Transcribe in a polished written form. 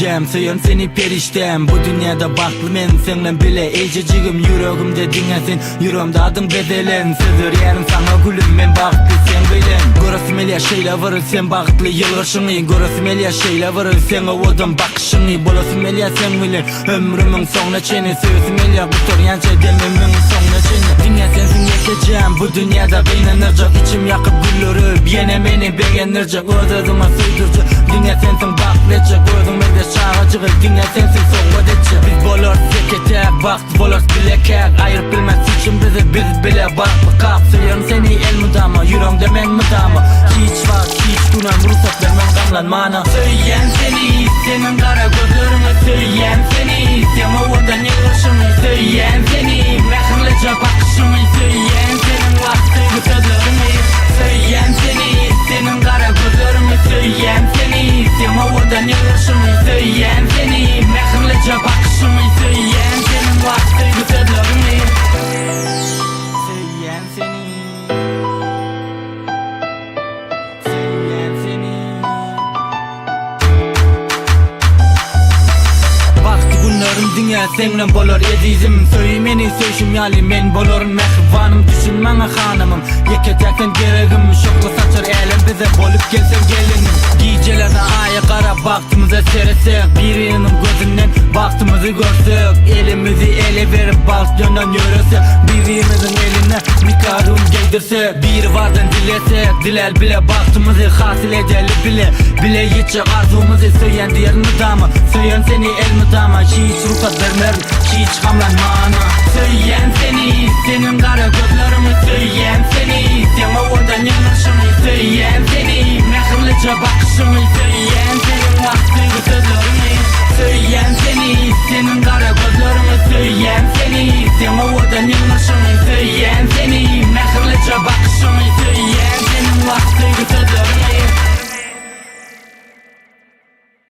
gecem, söyön seni periştem. Bu dünyada baklı men senle bile ececigim. Yüreğimde dinlesin, yüreğimde adım bedelen. Sözlerim sana gülüm, men baklı sen bilen. Görasım el yaşayla varır sen baklı yılgışını. Görasım el yaşayla varır sen odan bakışını. Bolasım el ya sen bilen, ömrümün sonuna çeni. Sözüm el ya bu toryança dememin sonuna çeni. Dünya sensin geçeceğim, bu dünyada beynenircek. İçim yakıp güllürüp, yine beni beğenircek. Ödüdüme süydürcek, dünya sensin baklecek. Ödüm elde çağacık, dünya sensin soğudacak. Biz bolor seketek, baktı bolor bilekek. Ayırıp bilmez için bizi, biz bile baklı kalk. Söylerim seni el müdama, yüreğimde men müdama. Hiç var, hiç günah, ruhsat vermem gamlanmana. Söyleyen seni, senin kara gözlerimi. Söyleyen seni, sen ovadan yılışımı. Söyleyen seni, mehirlece bakışımı. Söyleyen senin vakti sözlerimi. Söyleyen seni, senin kara gözlerimi. Söyleyen seni, sen ovadan yılışımı. Söyleyen seni, mehirlece bakışımı. Söyleyen senin vakti sözlerimi. Söyleyen seni. Dünya senle bolor edizim. Söymeni söyşüm yali men bolorum mehvanım. Düşünmene hanımım, yeketekten geregim. Şokla saçar elim bize bolup gelsen gelin. Gecelerine aya kara baktığımıza seresek. Birinin gözünden baktığımızı görsek. Elimizi ele verip balkondan yürüsek. Birimizin eline mikarum giydirsek. Bir vardan dilesek, dilel bile baktığımızı hasil edeli bile. Bile yetecek arzumuzu söyleyen diğer müdama. Söyleyen seni el müdama. Hiç ruhsat vermer, hiç gamlanmana. Söyleyen seni, senin